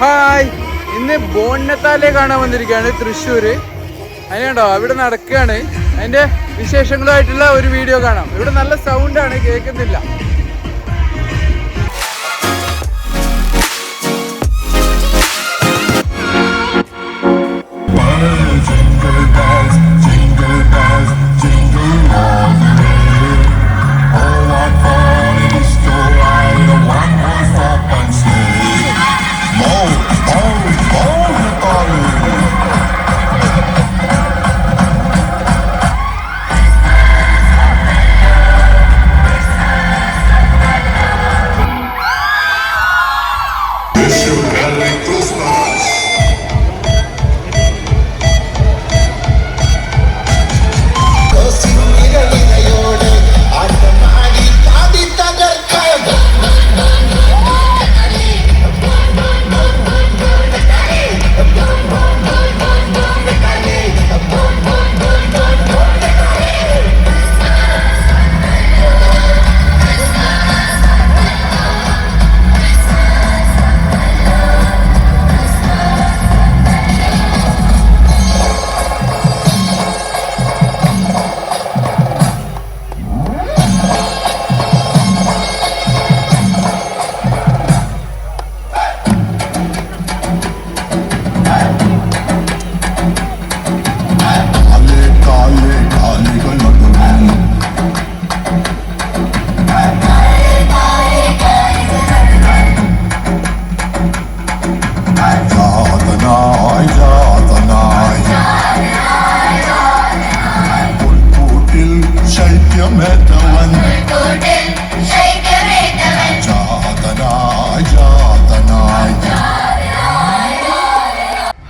Hi, ഇന്ന് ബോണ്ണത്താലെ കാണാൻ വന്നിരിക്കുകയാണ് തൃശ്ശൂര്. അതിനുണ്ടോ അവിടെ നടക്കുകയാണ്. അതിന്റെ വിശേഷങ്ങളുമായിട്ടുള്ള ഒരു വീഡിയോ കാണാം. ഇവിടെ നല്ല സൗണ്ടാണ്, കേൾക്കുന്നില്ല.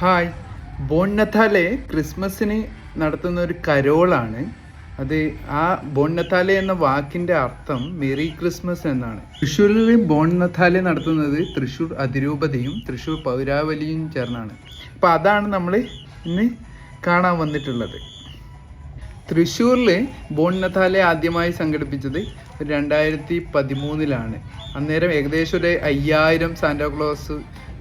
ഹായ്, ബോണ്ണത്താലെ ക്രിസ്മസിന് നടത്തുന്ന ഒരു കരോളാണ് അത്. ആ ബോണ്ണത്താലെ എന്ന വാക്കിൻ്റെ അർത്ഥം മെറി ക്രിസ്മസ് എന്നാണ്. തൃശ്ശൂരിൽ ബോണ്ണത്താലെ നടത്തുന്നത് തൃശ്ശൂർ അതിരൂപതയും തൃശ്ശൂർ പൗരാവലിയും ചേർന്നാണ്. അപ്പോൾ അതാണ് നമ്മൾ ഇന്ന് കാണാൻ വന്നിട്ടുള്ളത്. തൃശ്ശൂരിൽ ബോണ്ണത്താലെ ആദ്യമായി സംഘടിപ്പിച്ചത് 2013 അന്നേരം ഏകദേശം ഒരു 5000 സാന്റാക്ലോസ്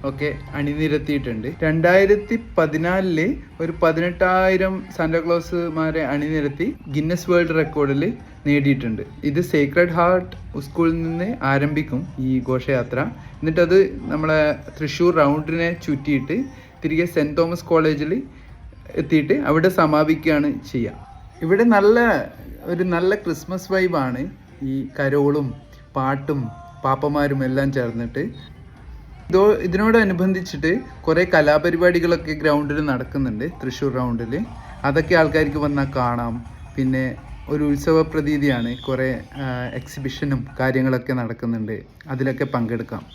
ഒക്കെ അണിനിരത്തിയിട്ടുണ്ട്. 2014 ഒരു 18,000 സാന്റാക്ലോസുമാരെ അണിനിരത്തി ഗിന്നസ് വേൾഡ് റെക്കോർഡിൽ നേടിയിട്ടുണ്ട്. ഇത് സേക്രഡ് ഹാർട്ട് സ്കൂളിൽ നിന്ന് ആരംഭിക്കും ഈ ഘോഷയാത്ര. എന്നിട്ടത് നമ്മളെ തൃശ്ശൂർ റൗണ്ടിനെ ചുറ്റിയിട്ട് തിരികെ സെൻറ്റ് തോമസ് കോളേജിൽ എത്തിയിട്ട് അവിടെ സമാപിക്കുകയാണ് ചെയ്യുക. ഇവിടെ നല്ല ക്രിസ്മസ് വൈബാണ്. ഈ കരോളും പാട്ടും പാപ്പമാരും എല്ലാം ചേർന്നിട്ട് ഇതിനോടനുബന്ധിച്ചിട്ട് കുറേ കലാപരിപാടികളൊക്കെ ഗ്രൗണ്ടിൽ നടക്കുന്നുണ്ട്, തൃശ്ശൂർ റൗണ്ടിൽ. അതൊക്കെ ആൾക്കാർക്ക് വന്നാൽ കാണാം. പിന്നെ ഒരു ഉത്സവ പ്രതീതിയാണ്. കുറേ എക്സിബിഷനും കാര്യങ്ങളൊക്കെ നടക്കുന്നുണ്ട്, അതിലൊക്കെ പങ്കെടുക്കാം.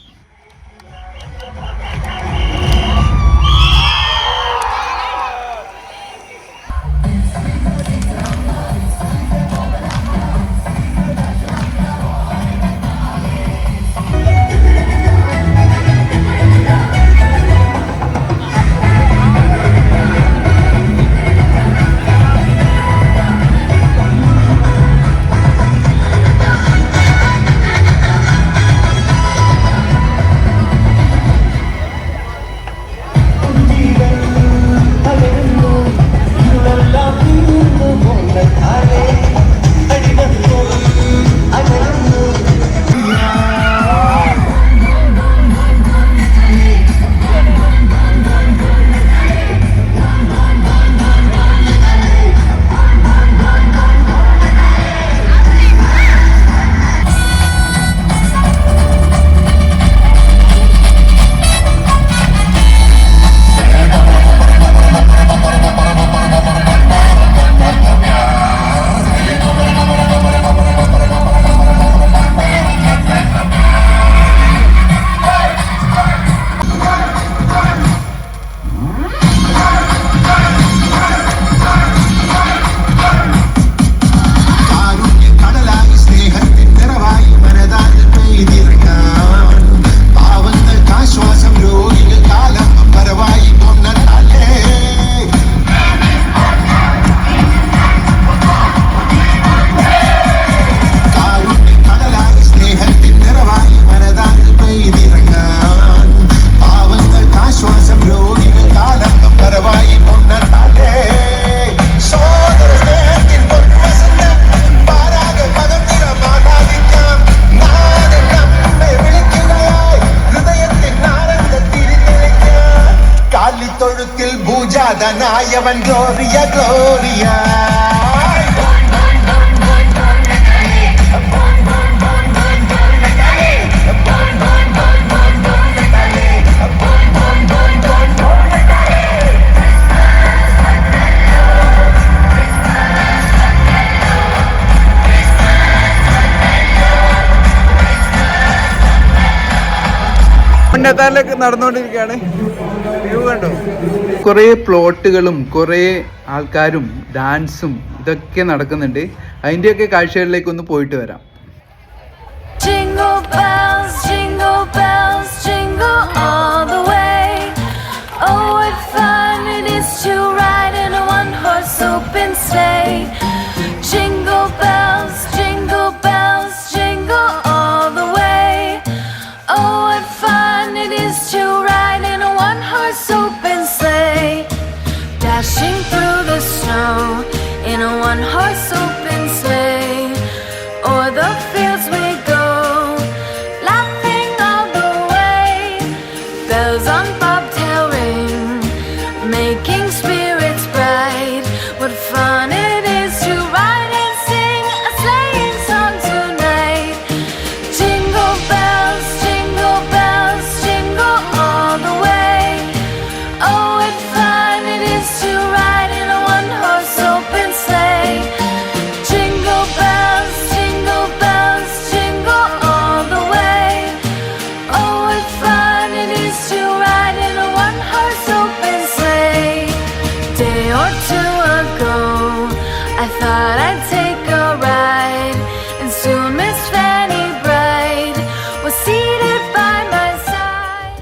പൂജാതനായവൻ ഗ്ലോറിയ ഗ്ലോറിയ. ഉന്നതാലൊക്കെ നടന്നുകൊണ്ടിരിക്കുകയാണ്. വ്യൂ കണ്ടോ? കുറേ പ്ലോട്ടുകളും കുറേ ആൾക്കാരും ഡാൻസും ഇതൊക്കെ നടക്കുന്നുണ്ട്. അതിൻ്റെയൊക്കെ കാഴ്ചകളിലേക്ക് ഒന്ന് പോയിട്ട് വരാം. Jingle bells, jingle bells, jingle all the way. Oh, what fun it is to ride in a one-horse open sleigh. Jingle bells, jingle bells, jingle all the way. Oh, what fun it is to ride in a one-horse open sleigh. Dashing through the snow in a one-horse open sleigh. O'er the fields we go, laughing all the way. Bells on bobtail ring, making spirits bright. What fun it is to ride and sing a sleighing song tonight. Jingle bells, jingle all the way. Oh, what fun it is to ride in a one-horse open sleigh. Jingle bells, jingle all the way. Oh, what fun it is to ride in a one-horse open sleigh. Day or two ago, I thought I'd take a ride, and soon Miss Fanny Bright was seated by my side.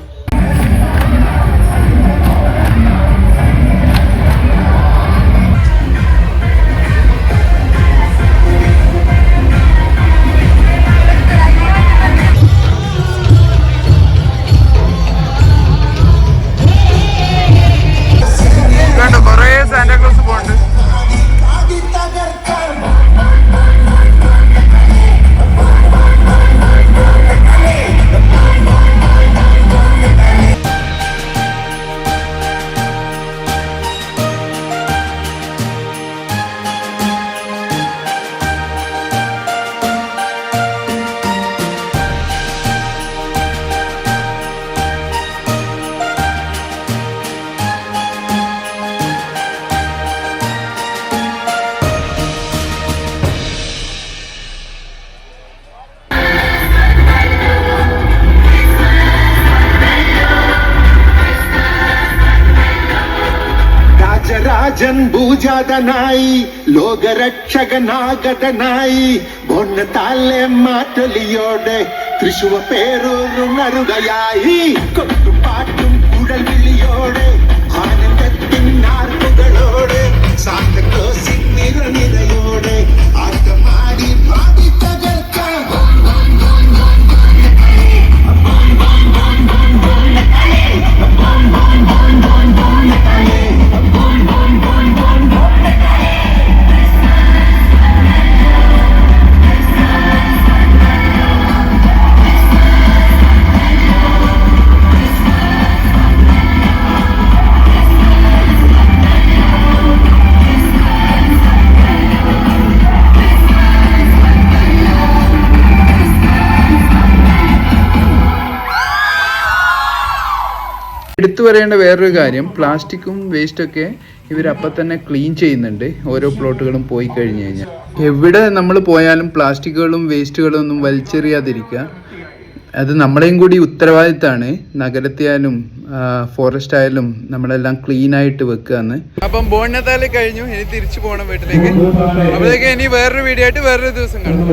കണ്ടോ? കുറേ Santa Claus പോകുന്നുണ്ട്. രാജൻ ഭൂജാതനായി ലോകരക്ഷകനാഗതനായി ബൊന്നത്താലെ മാറ്റൊലിയോടെ തൃശൂർ പേരൂരുണരുകയായി. കൊട്ടുപാട്ടും കുഴൽ വിളിയോടെ ആനന്ദത്തിൻ ആർപ്പുകളോടെ സാന്തക്ലോസിൻ നിറനിരയോടെ ആട്ടമാടി പാടി തകർക്കാം. എടുത്തു പറയേണ്ട വേറൊരു കാര്യം, പ്ലാസ്റ്റിക്കും വേസ്റ്റൊക്കെ ഇവരപ്പം തന്നെ ക്ലീൻ ചെയ്യുന്നുണ്ട് ഓരോ പ്ലോട്ടുകളും പോയി കഴിഞ്ഞ് കഴിഞ്ഞാൽ. എവിടെ നമ്മൾ പോയാലും പ്ലാസ്റ്റിക്കുകളും വേസ്റ്റുകളും ഒന്നും വലിച്ചെറിയാതിരിക്കുക. അത് നമ്മളെയും കൂടി ഉത്തരവാദിത്തമാണ്. നഗരത്തിയായാലും ഫോറസ്റ്റ് ആയാലും നമ്മളെല്ലാം ക്ലീൻ ആയിട്ട് വെക്കുക എന്ന്. അപ്പം ബോണത്താല് കഴിഞ്ഞു, ഇനി തിരിച്ചു പോകണം വീട്ടിലേക്ക്. അപ്പോഴേക്ക് ഇനി വേറൊരു വീഡിയോ ആയിട്ട് വേറൊരു ദിവസം കാണാം.